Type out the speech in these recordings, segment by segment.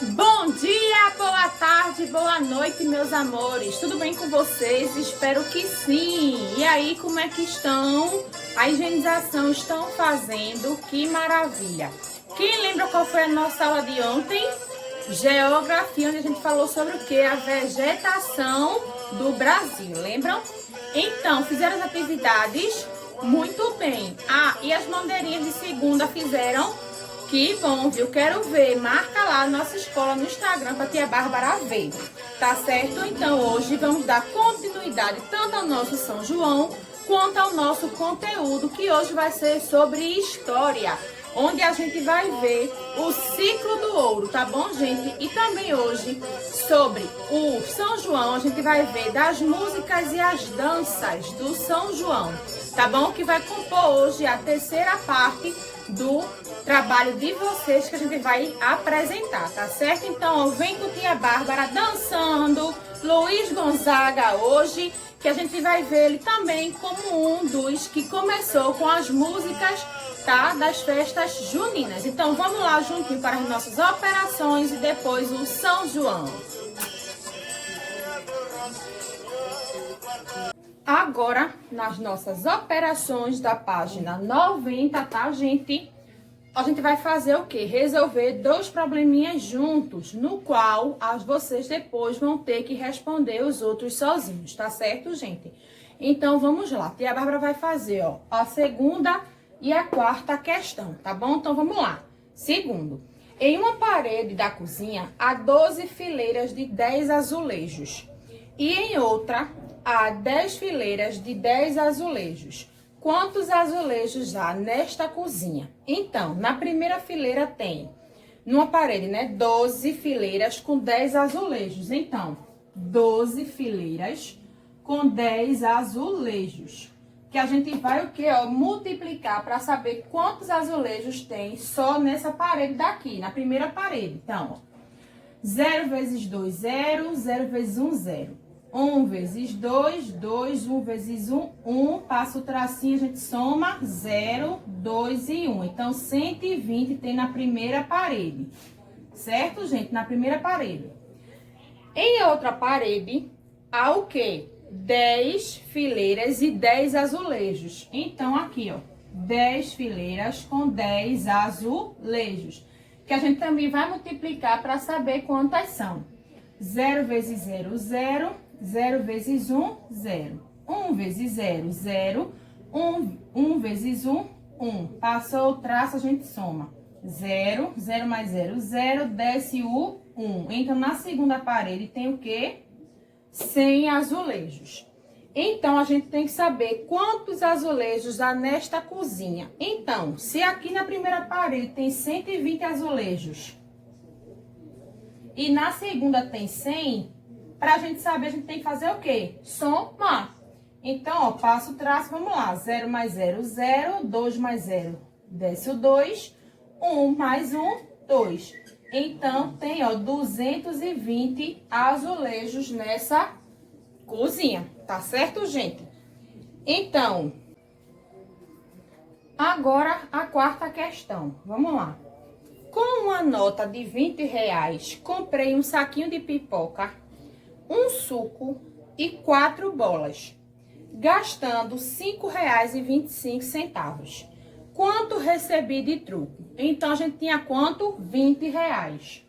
Bom dia, boa tarde, boa noite, meus amores. Tudo bem com vocês? Espero que sim. E aí, como é que estão? A higienização estão fazendo? Que maravilha. Quem lembra qual foi a nossa aula de ontem? Geografia, onde a gente falou sobre o que? A vegetação do Brasil, lembram? Então, fizeram as atividades? Muito bem. Ah, e as bandeirinhas de segunda fizeram? Que bom, viu? Quero ver. Marca lá a nossa escola no Instagram para tia Bárbara ver. Tá certo? Então hoje vamos dar continuidade tanto ao nosso São João quanto ao nosso conteúdo, que hoje vai ser sobre história, onde a gente vai ver o ciclo do ouro, tá bom, gente? E também hoje sobre o São João, a gente vai ver das músicas e as danças do São João, tá bom? Que vai compor hoje a terceira parte do trabalho de vocês que a gente vai apresentar, tá certo? Então, ó, vem com tia Bárbara dançando, Luiz Gonzaga hoje, que a gente vai ver ele também como um dos que começou com as músicas, tá? Das festas juninas. Então, vamos lá juntinho para as nossas operações e depois o São João. Agora, nas nossas operações da página 90, tá, gente? A gente vai fazer o quê? Resolver dois probleminhas juntos, no qual vocês depois vão ter que responder os outros sozinhos, tá certo, gente? Então, vamos lá. Tia Bárbara vai fazer, ó, a segunda e a quarta questão, tá bom? Então, vamos lá. Segundo, em uma parede da cozinha, há 12 fileiras de 10 azulejos. E em outra, há 10 fileiras de 10 azulejos. Quantos azulejos há nesta cozinha? Então, na primeira fileira tem, numa parede, né, 12 fileiras com 10 azulejos. Então, 12 fileiras com 10 azulejos. Que a gente vai o quê? Ó, multiplicar para saber quantos azulejos tem só nessa parede daqui, na primeira parede. Então, ó, 0 vezes 2, 0. 0 vezes 1, 0. 1 vezes 2, 2, 1 vezes 1, 1, passa o tracinho, a gente soma 0, 2 e 1. Então, 120 tem na primeira parede, certo, gente? Na primeira parede. Em outra parede, há o quê? 10 fileiras e 10 azulejos. Então, aqui, ó, 10 fileiras com 10 azulejos, que a gente também vai multiplicar para saber quantas são. 0 vezes 0, 0. 0 vezes 1, 0. 1 vezes 0, 0. 1 vezes 1, 1. Passou o traço, a gente soma. 0, 0 mais 0, 0. Desce o 1. Então, na segunda parede tem o quê? 100 azulejos. Então, a gente tem que saber quantos azulejos há nesta cozinha. Então, se aqui na primeira parede tem 120 azulejos e na segunda tem 100... Para a gente saber, a gente tem que fazer o quê? Somar. Então, ó, passo o traço, vamos lá. 0 mais 0, 0. 2 mais 0, desce o 2. 1 mais 1, 2. Então, tem, ó, 220 azulejos nessa cozinha. Tá certo, gente? Então, agora a quarta questão. Vamos lá. Com uma nota de R$20, comprei um saquinho de pipoca, um suco e 4 bolas, gastando R$5,25. Quanto recebi de troco? Então, a gente tinha quanto? R$20.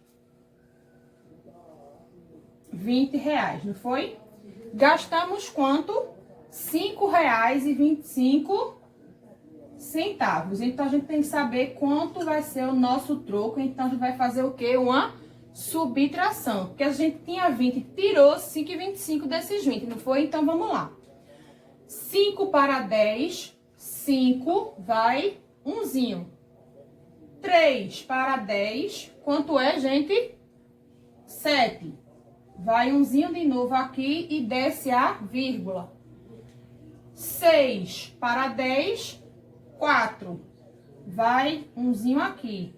R$20, não foi? Gastamos quanto? R$5,25. Então, a gente tem que saber quanto vai ser o nosso troco. Então, a gente vai fazer o quê? Uma subtração, porque a gente tinha 20, tirou 5,25 desses 20, não foi? Então, vamos lá. 5 para 10, 5, vai umzinho. 3 para 10, quanto é, gente? 7. Vai umzinho de novo aqui e desce a vírgula. 6 para 10, 4. Vai umzinho aqui.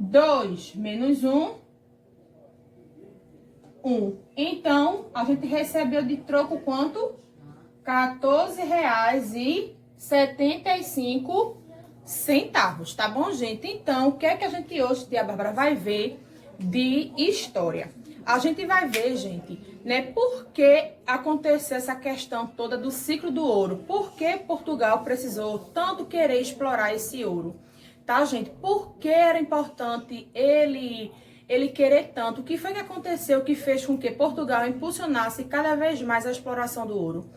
2 menos 1, 1. Então, a gente recebeu de troco quanto? R$14,75 centavos, tá bom, gente? Então, o que é que a gente hoje, tia Bárbara, vai ver de história? A gente vai ver, gente, né, por que aconteceu essa questão toda do ciclo do ouro. Por que Portugal precisou tanto querer explorar esse ouro, tá, gente? Por que era importante ele querer tanto? O que foi que aconteceu que fez com que Portugal impulsionasse cada vez mais a exploração do ouro,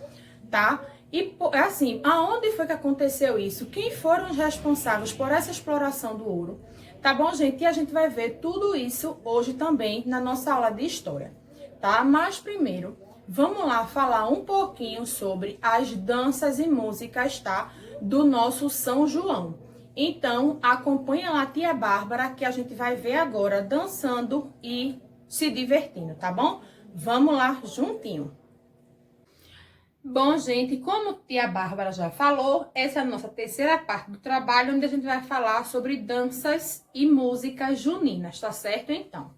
tá? E assim, aonde foi que aconteceu isso? Quem foram os responsáveis por essa exploração do ouro? Tá bom, gente? E a gente vai ver tudo isso hoje também na nossa aula de história, tá? Mas primeiro, vamos lá falar um pouquinho sobre as danças e músicas, tá? Do nosso São João. Então, acompanha lá a tia Bárbara, que a gente vai ver agora dançando e se divertindo, tá bom? Vamos lá juntinho. Bom, gente, como tia Bárbara já falou, essa é a nossa terceira parte do trabalho, onde a gente vai falar sobre danças e músicas juninas, tá certo? Então,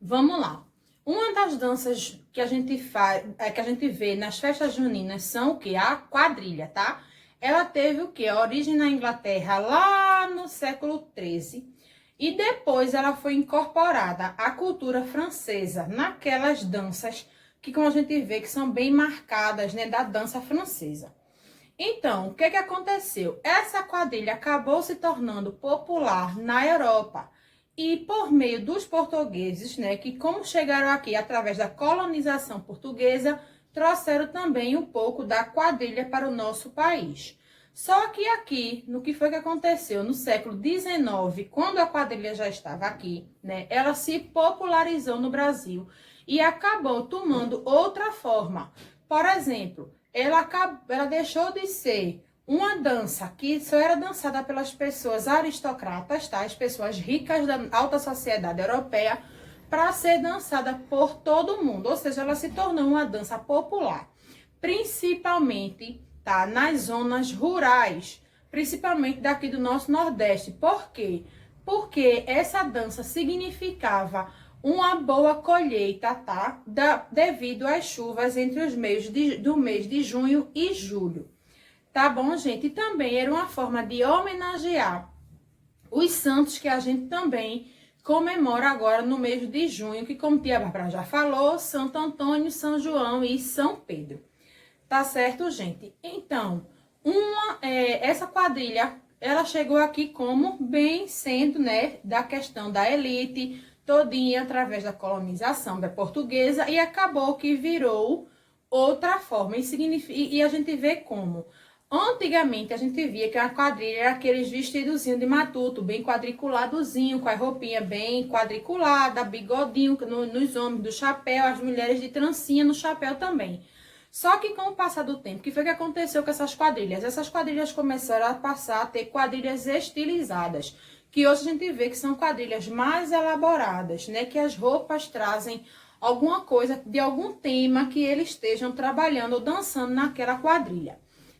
vamos lá. Uma das danças que a gente faz, que a gente vê nas festas juninas são o quê? A quadrilha, tá? Ela teve o quê? A origem na Inglaterra lá no século XIII e depois ela foi incorporada à cultura francesa, naquelas danças que, como a gente vê, que são bem marcadas, né, da dança francesa. Então, o que aconteceu? Essa quadrilha acabou se tornando popular na Europa e por meio dos portugueses, né, que como chegaram aqui através da colonização portuguesa, trouxeram também um pouco da quadrilha para o nosso país. Só que aqui, no que foi que aconteceu no século XIX, quando a quadrilha já estava aqui, né, ela se popularizou no Brasil e acabou tomando outra forma. Por exemplo, ela deixou de ser uma dança que só era dançada pelas pessoas aristocratas, tá? As pessoas ricas da alta sociedade europeia, para ser dançada por todo mundo. Ou seja, ela se tornou uma dança popular, principalmente, tá, nas zonas rurais, principalmente daqui do nosso Nordeste. Por quê? Porque essa dança significava uma boa colheita, tá? Devido às chuvas entre os meses do mês de junho e julho. Tá bom, gente? E também era uma forma de homenagear os santos que a gente também comemora agora no mês de junho, que como tia Bárbara já falou, Santo Antônio, São João e São Pedro. Tá certo, gente? Então, essa quadrilha, ela chegou aqui como bem sendo, né, da questão da elite, todinha através da colonização da portuguesa e acabou que virou outra forma. E a gente vê como antigamente a gente via que a quadrilha era aqueles vestidozinhos de matuto, bem quadriculadozinho, com a roupinha bem quadriculada, bigodinho nos homens do chapéu, as mulheres de trancinha no chapéu também. Só que com o passar do tempo, o que foi que aconteceu com essas quadrilhas? Essas quadrilhas começaram a passar a ter quadrilhas estilizadas, que hoje a gente vê que são quadrilhas mais elaboradas, né? Que as roupas trazem alguma coisa de algum tema que eles estejam trabalhando ou dançando naquela quadrilha,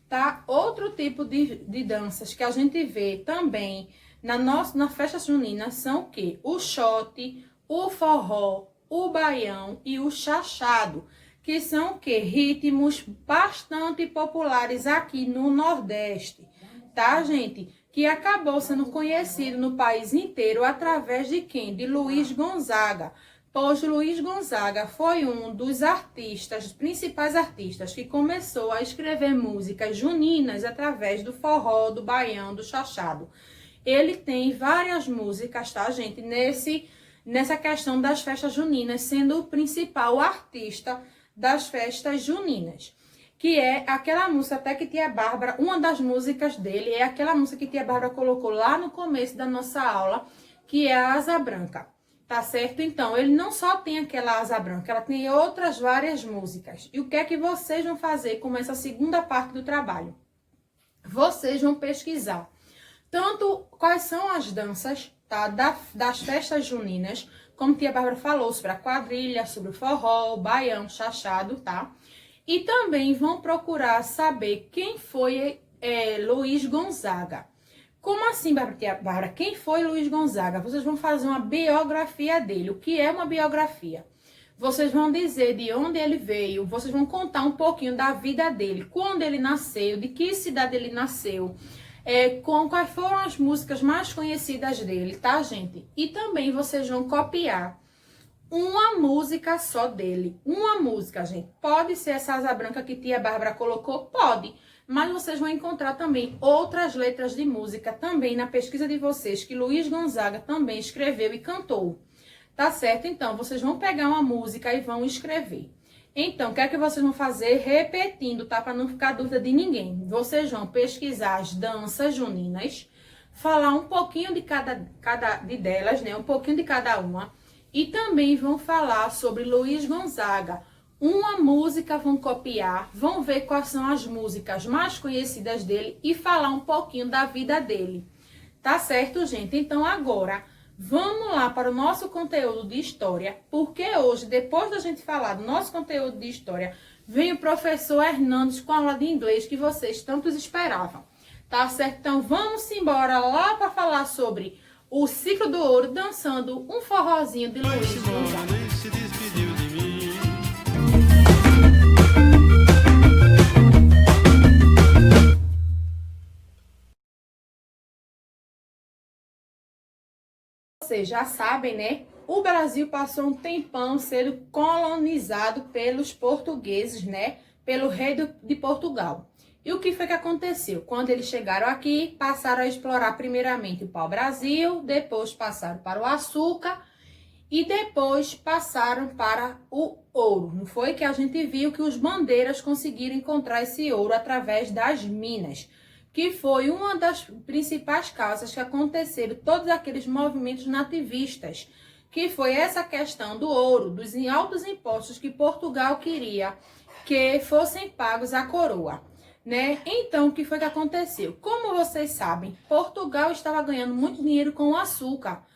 tá? Outro tipo de danças que a gente vê também na festa junina são o quê? O xote, o forró, o baião e o chachado, que são o quê? Ritmos bastante populares aqui no Nordeste, tá, gente? Que acabou sendo conhecido no país inteiro através de quem? De Luiz Gonzaga. Pois Luiz Gonzaga foi um dos artistas, dos principais artistas, que começou a escrever músicas juninas através do forró, do baião, do chachado. Ele tem várias músicas, tá, gente? Nessa questão das festas juninas, sendo o principal artista das festas juninas. Que é aquela música até que tia Bárbara, uma das músicas dele é aquela música que tia Bárbara colocou lá no começo da nossa aula, que é a Asa Branca, tá certo? Então, ele não só tem aquela Asa Branca, ela tem outras várias músicas. E o que é que vocês vão fazer com essa segunda parte do trabalho? Vocês vão pesquisar tanto quais são as danças, tá, das festas juninas, como tia Bárbara falou, sobre a quadrilha, sobre o forró, o baião, chachado, tá? E também vão procurar saber quem foi Luiz Gonzaga. Como assim, Bárbara? Quem foi Luiz Gonzaga? Vocês vão fazer uma biografia dele. O que é uma biografia? Vocês vão dizer de onde ele veio, vocês vão contar um pouquinho da vida dele, quando ele nasceu, de que cidade ele nasceu, com quais foram as músicas mais conhecidas dele, tá, gente? E também vocês vão copiar uma música só dele. Uma música, gente. Pode ser essa asa branca que tia Bárbara colocou? Pode. Mas vocês vão encontrar também outras letras de música também na pesquisa de vocês, que Luiz Gonzaga também escreveu e cantou. Tá certo? Então, vocês vão pegar uma música e vão escrever. Então, o que é que vocês vão fazer? Repetindo, tá? Para não ficar dúvida de ninguém. Vocês vão pesquisar as danças juninas, falar um pouquinho de cada delas, né? Um pouquinho de cada uma. E também vão falar sobre Luiz Gonzaga. Uma música vão copiar, vão ver quais são as músicas mais conhecidas dele e falar um pouquinho da vida dele. Tá certo, gente? Então, agora, vamos lá para o nosso conteúdo de história, porque hoje, depois da gente falar do nosso conteúdo de história, vem o professor Hernandes com a aula de inglês que vocês tantos esperavam. Tá certo? Então, vamos embora lá para falar sobre o ciclo do ouro, dançando um forrozinho de Luiz Gonzaga. Vocês já sabem, né? O Brasil passou um tempão sendo colonizado pelos portugueses, né? Pelo rei de Portugal. E o que foi que aconteceu? Quando eles chegaram aqui, passaram a explorar primeiramente o pau-brasil, depois passaram para o açúcar e depois passaram para o ouro. Não foi que a gente viu que os bandeiras conseguiram encontrar esse ouro através das minas, que foi uma das principais causas que aconteceram todos aqueles movimentos nativistas, que foi essa questão do ouro, dos altos impostos que Portugal queria que fossem pagos à coroa, né? Então, o que foi que aconteceu? Como vocês sabem, Portugal estava ganhando muito dinheiro com o açúcar.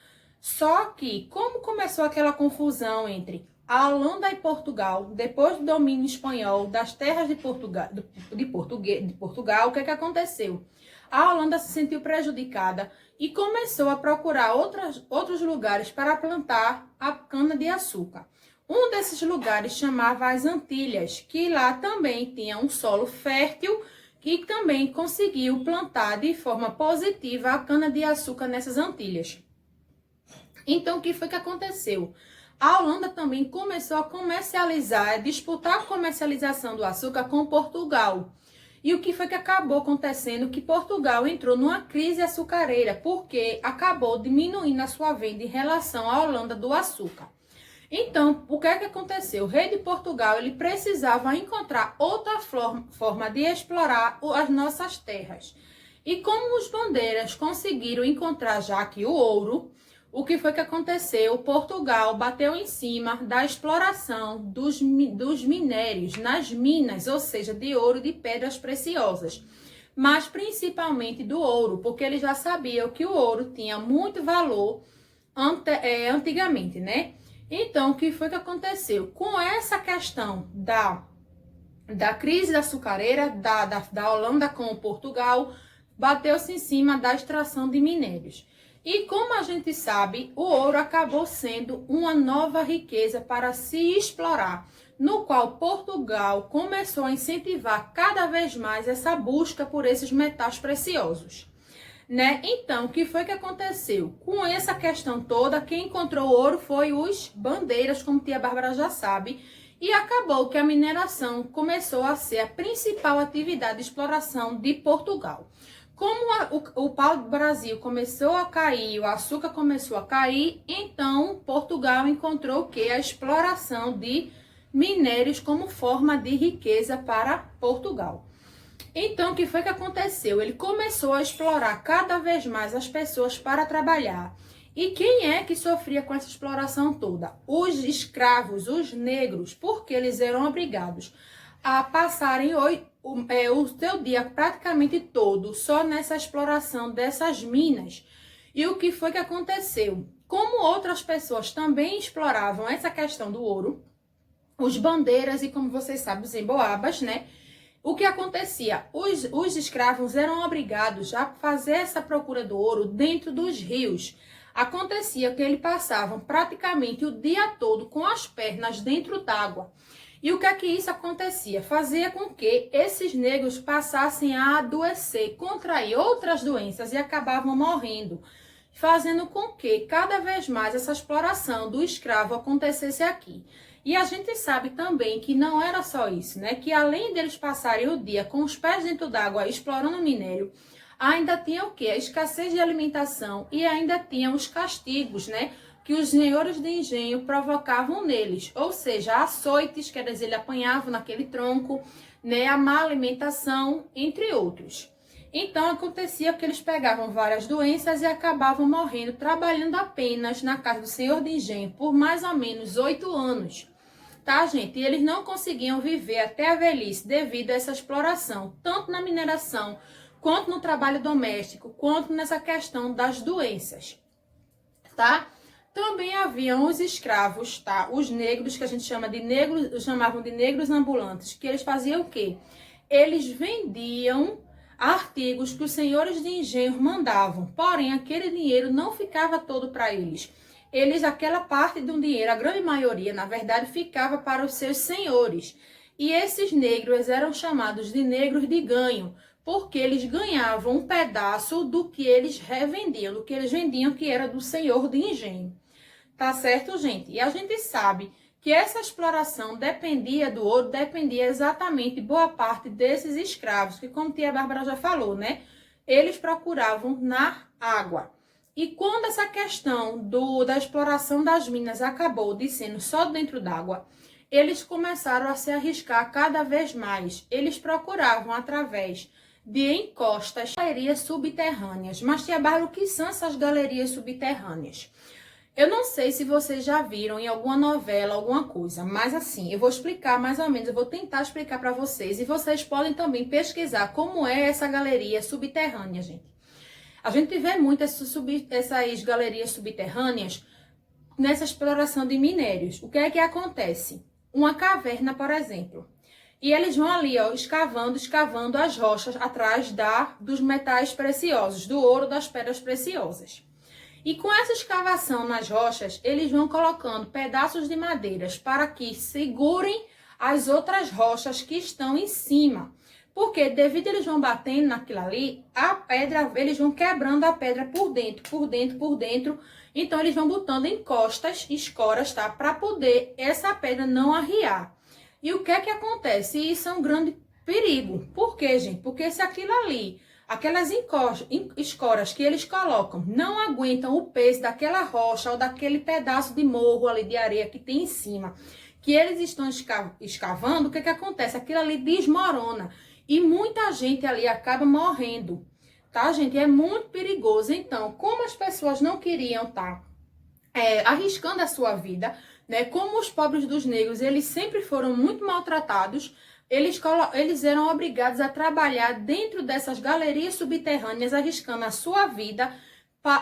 Só que, como começou aquela confusão entre a Holanda e Portugal, depois do domínio espanhol das terras de Portugal, o que é que aconteceu? A Holanda se sentiu prejudicada e começou a procurar outros lugares para plantar a cana-de-açúcar. Um desses lugares chamava as Antilhas, que lá também tinha um solo fértil e também conseguiu plantar de forma positiva a cana-de-açúcar nessas Antilhas. Então, o que foi que aconteceu? A Holanda também começou a comercializar, a disputar a comercialização do açúcar com Portugal. E o que foi que acabou acontecendo? Que Portugal entrou numa crise açucareira, porque acabou diminuindo a sua venda em relação à Holanda do açúcar. Então, o que é que aconteceu? O rei de Portugal, ele precisava encontrar outra forma de explorar as nossas terras. E como os bandeiras conseguiram encontrar já aqui o ouro, o que foi que aconteceu? Portugal bateu em cima da exploração dos minérios nas minas, ou seja, de ouro e de pedras preciosas. Mas principalmente do ouro, porque eles já sabiam que o ouro tinha muito valor antigamente, né? Então, o que foi que aconteceu? Com essa questão da crise açucareira, da Holanda com Portugal, bateu-se em cima da extração de minérios. E como a gente sabe, o ouro acabou sendo uma nova riqueza para se explorar, no qual Portugal começou a incentivar cada vez mais essa busca por esses metais preciosos, né? Então, o que foi que aconteceu? Com essa questão toda, quem encontrou ouro foi os bandeiras, como tia Bárbara já sabe, e acabou que a mineração começou a ser a principal atividade de exploração de Portugal. Como o pau-brasil começou a cair, o açúcar começou a cair, então Portugal encontrou o quê? A exploração de minérios como forma de riqueza para Portugal. Então, o que foi que aconteceu? Ele começou a explorar cada vez mais as pessoas para trabalhar. E quem é que sofria com essa exploração toda? Os escravos, os negros, porque eles eram obrigados a passarem o seu dia praticamente todo só nessa exploração dessas minas. E o que foi que aconteceu? Como outras pessoas também exploravam essa questão do ouro, os bandeiras e, como vocês sabem, os emboabas, né? O que acontecia? Os escravos eram obrigados a fazer essa procura do ouro dentro dos rios. Acontecia que eles passavam praticamente o dia todo com as pernas dentro d'água. E o que é que isso acontecia? Fazia com que esses negros passassem a adoecer, contrair outras doenças e acabavam morrendo, fazendo com que cada vez mais essa exploração do escravo acontecesse aqui. E a gente sabe também que não era só isso, né? Que além deles passarem o dia com os pés dentro d'água explorando minério, ainda tinha o quê? A escassez de alimentação e ainda tinha os castigos, né? Que os senhores de engenho provocavam neles, ou seja, açoites, quer dizer, ele apanhava naquele tronco, né? A má alimentação, entre outros. Então, acontecia que eles pegavam várias doenças e acabavam morrendo, trabalhando apenas na casa do senhor de engenho por mais ou menos 8 anos. Tá, gente? E eles não conseguiam viver até a velhice devido a essa exploração, tanto na mineração, quanto no trabalho doméstico, quanto nessa questão das doenças, tá? Também haviam os escravos, tá? Os negros, que a gente chamavam de negros ambulantes, que eles faziam o quê? Eles vendiam artigos que os senhores de engenho mandavam, porém aquele dinheiro não ficava todo para eles. Aquela parte do dinheiro, a grande maioria, na verdade, ficava para os seus senhores. E esses negros eram chamados de negros de ganho, porque eles ganhavam um pedaço do que eles revendiam, do que eles vendiam, que era do senhor de engenho. Tá certo, gente? E a gente sabe que essa exploração dependia do ouro, dependia exatamente boa parte desses escravos, que como tia Bárbara já falou, né? Eles procuravam na água. E quando essa questão da exploração das minas acabou de sendo só dentro d'água, eles começaram a se arriscar cada vez mais. Eles procuravam através de encostas, galerias subterrâneas. Mas, tia Bárbara, o que são essas galerias subterrâneas? Eu não sei se vocês já viram em alguma novela, alguma coisa, mas assim, eu vou explicar mais ou menos, eu vou tentar explicar para vocês e vocês podem também pesquisar como é essa galeria subterrânea, gente. A gente vê muito essas galerias subterrâneas nessa exploração de minérios. O que é que acontece? Uma caverna, por exemplo. E eles vão ali, ó, escavando as rochas atrás dos metais preciosos, do ouro, das pedras preciosas. E com essa escavação nas rochas, eles vão colocando pedaços de madeiras para que segurem as outras rochas que estão em cima. Porque devido a eles vão batendo naquilo ali, a pedra, eles vão quebrando a pedra por dentro. Então, eles vão botando encostas, escoras, tá? Para poder essa pedra não arriar. E o que é que acontece? Isso é um grande perigo. Por quê, gente? Porque se aquilo ali, aquelas escoras que eles colocam, não aguentam o peso daquela rocha ou daquele pedaço de morro ali de areia que tem em cima, que eles estão escavando, o que é que acontece? Aquilo ali desmorona. E muita gente ali acaba morrendo, tá, gente? É muito perigoso. Então, como as pessoas não queriam estar arriscando a sua vida, né? Como os pobres dos negros, eles sempre foram muito maltratados, eles eram obrigados a trabalhar dentro dessas galerias subterrâneas, arriscando a sua vida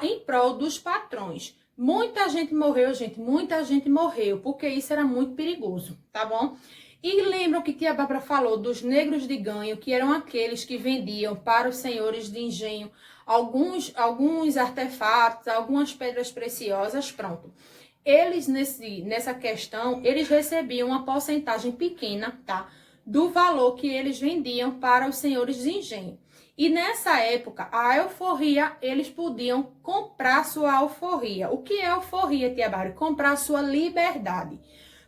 em prol dos patrões. Muita gente morreu, gente, muita gente morreu, porque isso era muito perigoso, tá bom? E lembram que tia Bárbara falou dos negros de ganho, que eram aqueles que vendiam para os senhores de engenho alguns artefatos, algumas pedras preciosas, pronto. Eles, nessa questão, eles recebiam uma porcentagem pequena, tá? Do valor que eles vendiam para os senhores de engenho. E nessa época, a alforria, eles podiam comprar sua alforria. O que é alforria, tia Bárbara? Comprar sua liberdade.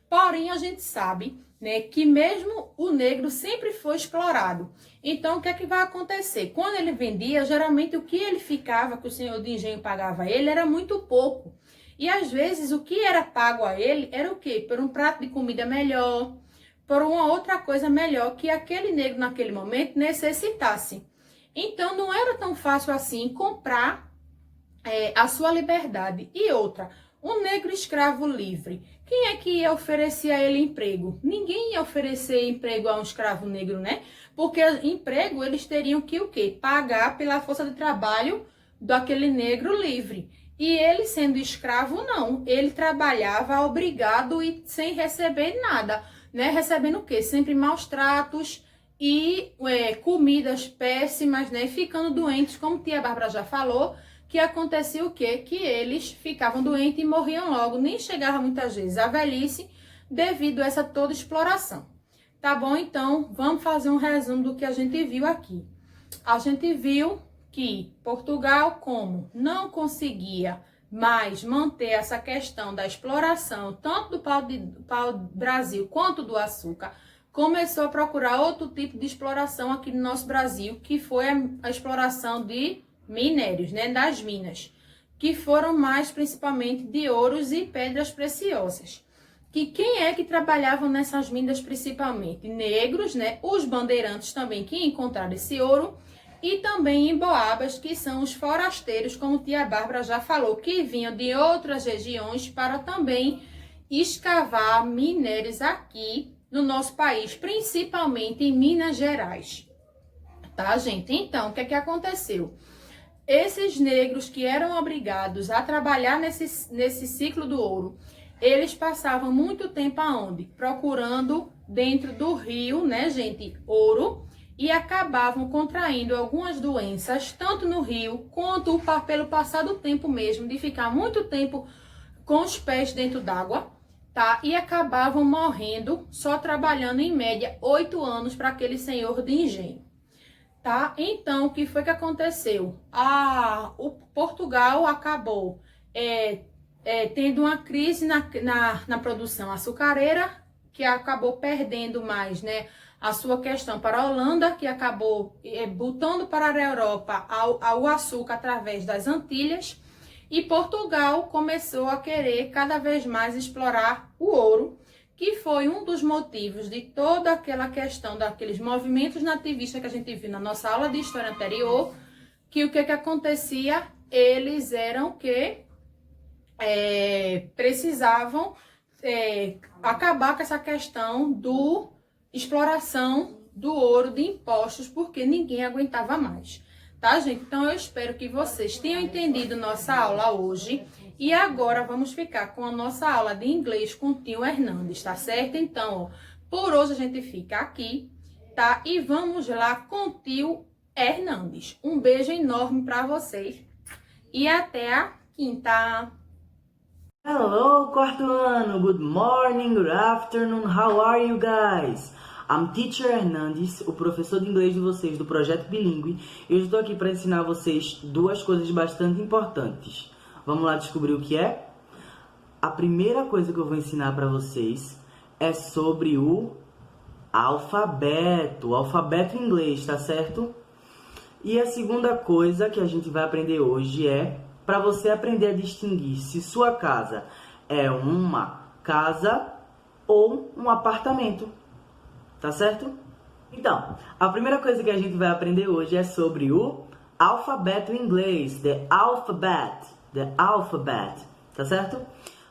Porém, a gente sabe, né, que mesmo o negro sempre foi explorado. Então, o que é que vai acontecer? Quando ele vendia, geralmente o que ele ficava, que o senhor de engenho pagava a ele, era muito pouco. E às vezes o que era pago a ele era o quê? Por um prato de comida melhor, por uma outra coisa melhor que aquele negro naquele momento necessitasse. Então, não era tão fácil assim comprar a sua liberdade. E outra, um negro escravo livre, quem é que ia oferecer a ele emprego? Ninguém ia oferecer emprego a um escravo negro, né? Porque emprego eles teriam que o quê? Pagar pela força de trabalho daquele negro livre. E ele sendo escravo, não. Ele trabalhava obrigado e sem receber nada, né? Recebendo o quê? Sempre maus tratos e comidas péssimas, né? Ficando doentes, como tia Bárbara já falou, que acontecia o quê? Que eles ficavam doentes e morriam logo. Nem chegava muitas vezes a velhice, devido a essa toda exploração. Tá bom? Então, vamos fazer um resumo do que a gente viu aqui. A gente viu que Portugal, como não conseguia mais manter essa questão da exploração, tanto do pau-brasil quanto do açúcar, começou a procurar outro tipo de exploração aqui no nosso Brasil, que foi a exploração de minérios, né, das minas, que foram mais principalmente de ouros e pedras preciosas. Que quem é que trabalhavam nessas minas principalmente? Negros, né, os bandeirantes também que encontraram esse ouro, e também emboabas, que são os forasteiros, como tia Bárbara já falou, que vinham de outras regiões para também escavar minérios aqui no nosso país, principalmente em Minas Gerais. Tá, gente? Então, o que é que aconteceu? Esses negros que eram obrigados a trabalhar nesse ciclo do ouro, eles passavam muito tempo aonde? Procurando dentro do rio, né, gente, ouro, e acabavam contraindo algumas doenças, tanto no rio, quanto pelo passar do tempo mesmo, de ficar muito tempo com os pés dentro d'água, tá? E acabavam morrendo, só trabalhando em média 8 anos para aquele senhor de engenho, tá? Então, o que foi que aconteceu? O Portugal acabou tendo uma crise na produção açucareira, que acabou perdendo mais, né, a sua questão para a Holanda, que acabou botando para a Europa o açúcar através das Antilhas, e Portugal começou a querer cada vez mais explorar o ouro, que foi um dos motivos de toda aquela questão daqueles movimentos nativistas que a gente viu na nossa aula de história anterior, que o que acontecia? Eles eram que precisavam acabar com essa questão do exploração do ouro, de impostos, porque ninguém aguentava mais. Tá, gente? Então, eu espero que vocês tenham entendido nossa aula hoje. E agora, vamos ficar com a nossa aula de inglês com o tio Hernandes, tá certo? Então, ó, por hoje a gente fica aqui, tá? E vamos lá com o tio Hernandes. Um beijo enorme para vocês. E até a quinta. Hello, quarto ano. Good morning, good afternoon. How are you guys? I'm Teacher Hernandes, o professor de inglês de vocês do Projeto Bilíngue. E eu estou aqui para ensinar a vocês duas coisas bastante importantes. Vamos lá descobrir o que é? A primeira coisa que eu vou ensinar para vocês é sobre o alfabeto em inglês, tá certo? E a segunda coisa que a gente vai aprender hoje é para você aprender a distinguir se sua casa é uma casa ou um apartamento, tá certo? Então, a primeira coisa que a gente vai aprender hoje é sobre o alfabeto em inglês, the alphabet, tá certo?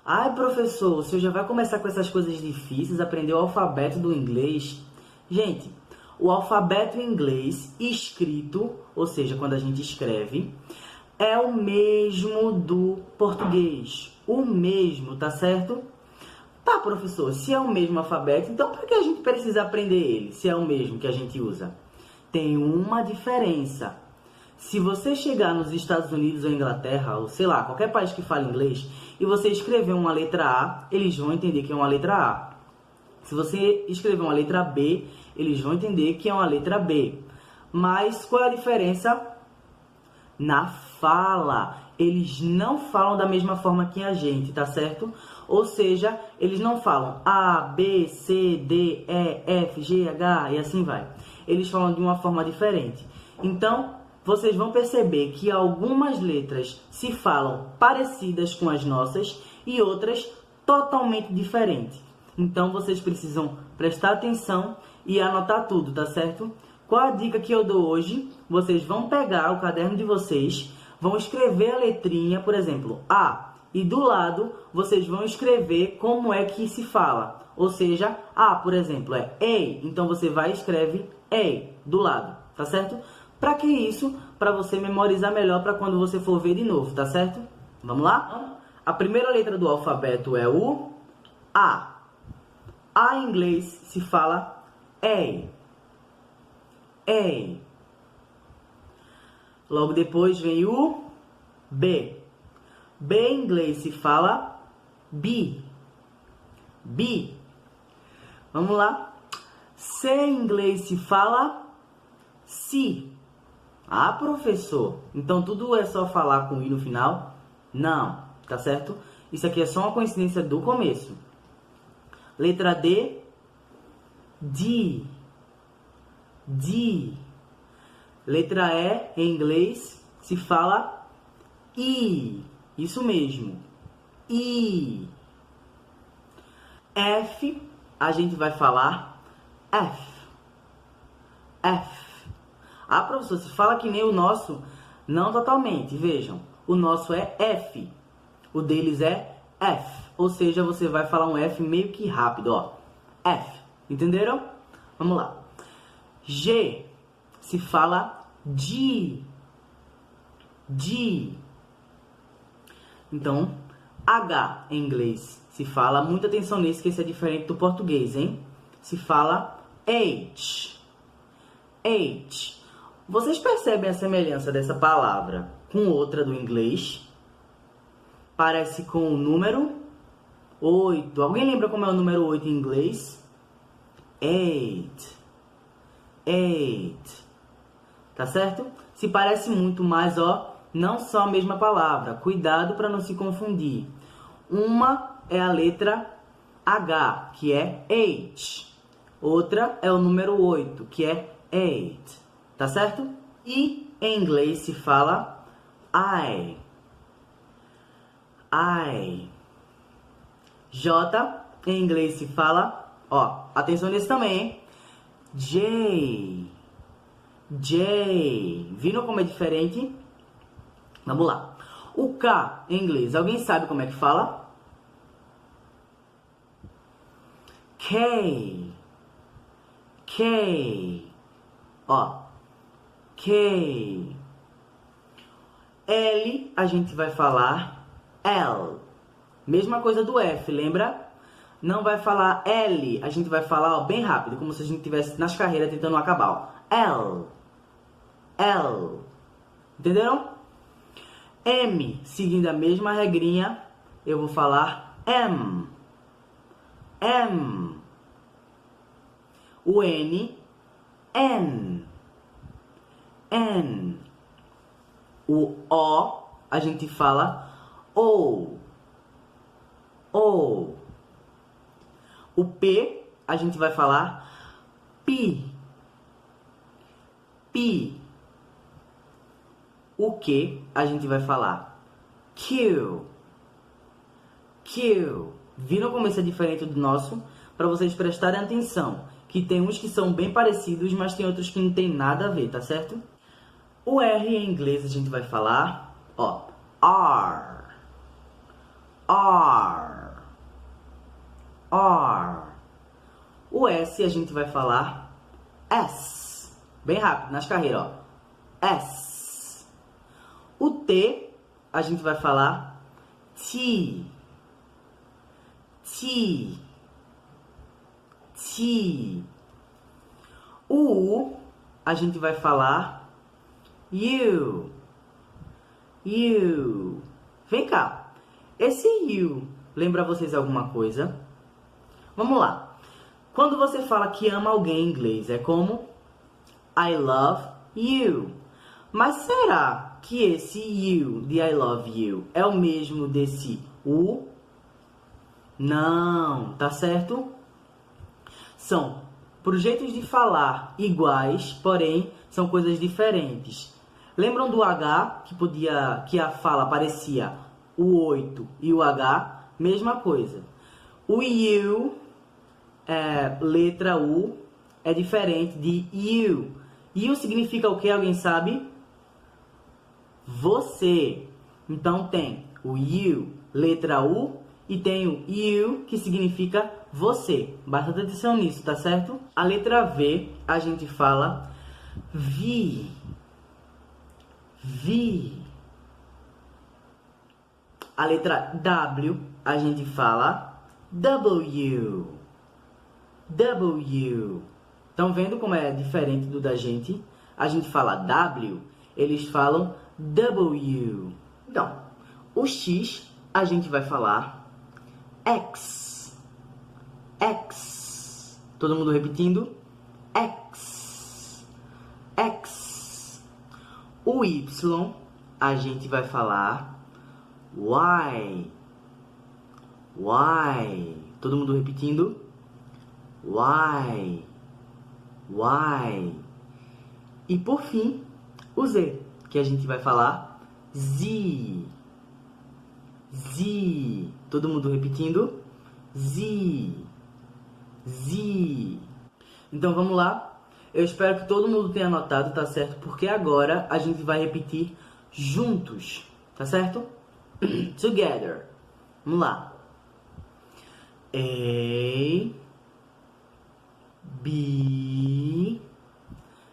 Ai, professor, o senhor já vai começar com essas coisas difíceis, aprender o alfabeto do inglês? Gente, o alfabeto em inglês escrito, ou seja, quando a gente escreve, é o mesmo do português. O mesmo, tá certo? Tá, professor, se é o mesmo alfabeto, então por que a gente precisa aprender ele, se é o mesmo que a gente usa? Tem uma diferença. Se você chegar nos Estados Unidos ou Inglaterra, ou sei lá, qualquer país que fale inglês, e você escrever uma letra A, eles vão entender que é uma letra A. Se você escrever uma letra B, eles vão entender que é uma letra B. Mas qual é a diferença? Na fala. Eles não falam da mesma forma que a gente, tá certo? Ou seja, eles não falam A, B, C, D, E, F, G, H e assim vai. Eles falam de uma forma diferente. Então, vocês vão perceber que algumas letras se falam parecidas com as nossas e outras totalmente diferentes. Então, vocês precisam prestar atenção e anotar tudo, tá certo? Qual a dica que eu dou hoje? Vocês vão pegar o caderno de vocês, vão escrever a letrinha, por exemplo, A, e do lado vocês vão escrever como é que se fala. Ou seja, A, por exemplo, é A, então você vai e escreve A do lado, tá certo? Para que isso? Para você memorizar melhor para quando você for ver de novo, tá certo? Vamos lá? A primeira letra do alfabeto é o A. A em inglês se fala A. A. Logo depois vem o B. B em inglês se fala B. B. Vamos lá. Se em inglês se fala se. Ah, professor, então tudo é só falar com i no final? Não, tá certo? Isso aqui é só uma coincidência do começo. Letra D, D. D. Letra E, em inglês, se fala I. Isso mesmo. I. F, a gente vai falar F. F. Ah, professor, se fala que nem o nosso? Não totalmente, vejam. O nosso é F. O deles é F. Ou seja, você vai falar um F meio que rápido, ó. F. Entenderam? Vamos lá. G se fala G. G. Então, H em inglês se fala, muita atenção nesse, que esse é diferente do português, hein? Se fala H. H. Vocês percebem a semelhança dessa palavra com outra do inglês? Parece com o número 8. Alguém lembra como é o número 8 em inglês? 8. 8. Tá certo? Se parece muito, mas ó, não são a mesma palavra. Cuidado para não se confundir. Uma é a letra H, que é H. Outra é o número 8, que é 8. Tá certo? E em inglês se fala I. I. J em inglês se fala, ó, atenção nesse também, hein? J. J. Viram como é diferente? Vamos lá. O K em inglês, alguém sabe como é que fala? K. K. Ó. K. L, a gente vai falar L. Mesma coisa do F, lembra? Não vai falar L, a gente vai falar ó, bem rápido, como se a gente estivesse nas carreiras tentando acabar. Ó. L. L. Entenderam? M, seguindo a mesma regrinha, eu vou falar M. M. O N, N. N. O O, a gente fala O. O. O P, a gente vai falar P. P. O Q, a gente vai falar Q. Q. Viram como isso é diferente do nosso? Para vocês prestarem atenção, que tem uns que são bem parecidos, mas tem outros que não tem nada a ver, tá certo? O R em inglês a gente vai falar, ó, R. R. R. O S a gente vai falar S. Bem rápido, nas carreiras, ó. S. O T a gente vai falar T. T. T. O U a gente vai falar You. You. Vem cá. Esse you lembra vocês alguma coisa? Vamos lá. Quando você fala que ama alguém em inglês, é como I love you. Mas será que esse you de I love you é o mesmo desse u? Não, tá certo? São projeitos de falar iguais, porém são coisas diferentes. Lembram do H, que a fala parecia o 8 e o H? Mesma coisa. O you, letra U, é diferente de you. You significa o que? Alguém sabe? Você. Então tem o you, letra U, e tem o you, que significa você. Bastante atenção nisso, tá certo? A letra V, a gente fala vi. Vi. A letra W, a gente fala W. W. Estão vendo como é diferente do da gente? A gente fala W, eles falam W. Então, o X, a gente vai falar X. X. Todo mundo repetindo? X. X. O Y a gente vai falar Y. Y. Todo mundo repetindo? Y. Y. E por fim, o Z, que a gente vai falar Z. Z. Todo mundo repetindo? Z. Z. Então vamos lá. Eu espero que todo mundo tenha anotado, tá certo? Porque agora a gente vai repetir juntos, tá certo? Together. Vamos lá. A, B,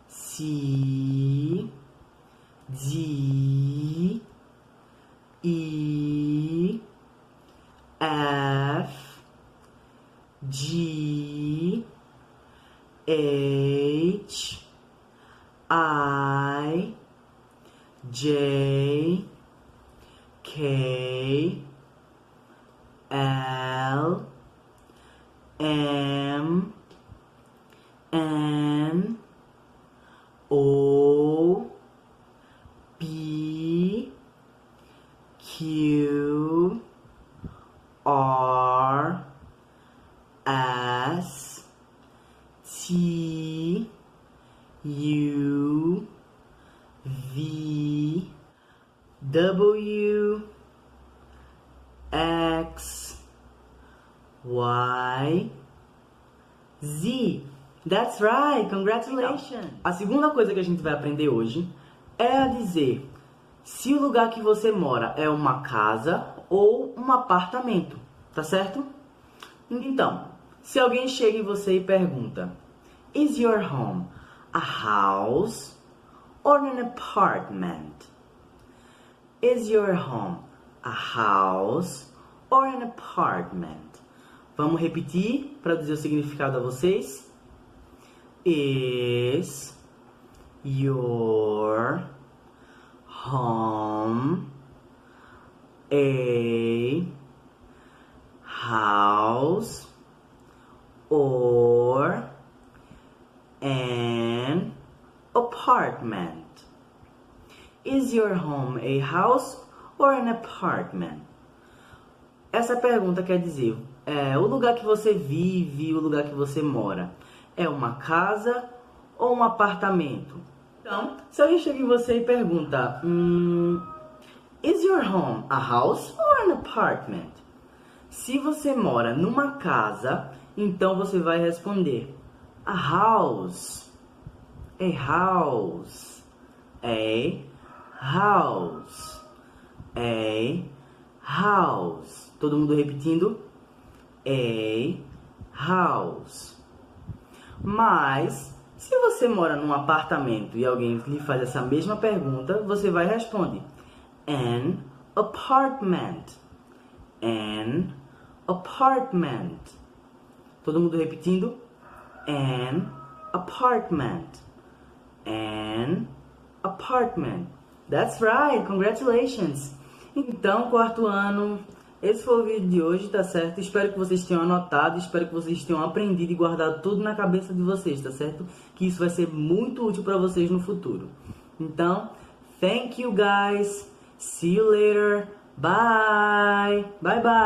C, D, E, F, G, H, I, J, K, L, M, N, O, P, Q, R, S, T, U, V, W, X, Y, Z. That's right, congratulations! A segunda coisa que a gente vai aprender hoje é a dizer se o lugar que você mora é uma casa ou um apartamento, tá certo? Então, se alguém chega em você e pergunta: Is your home a house or an apartment? Is your home a house or an apartment? Vamos repetir para dizer o significado a vocês. Is your home a house or an apartment? Is your home a house or an apartment? Essa pergunta quer dizer, o lugar que você vive, o lugar que você mora, é uma casa ou um apartamento? Então, se alguém chega em você e pergunta, Is your home a house or an apartment? Se você mora numa casa, então você vai responder a house. A house. A house. A house. Todo mundo repetindo? A house. Mas, se você mora num apartamento e alguém lhe faz essa mesma pergunta, você vai responder an apartment. An apartment. Todo mundo repetindo? An apartment. An apartment. That's right, congratulations! Então, quarto ano, esse foi o vídeo de hoje, tá certo? Espero que vocês tenham anotado, espero que vocês tenham aprendido e guardado tudo na cabeça de vocês, tá certo? Que isso vai ser muito útil para vocês no futuro. Então, thank you guys! See you later! Bye! Bye bye!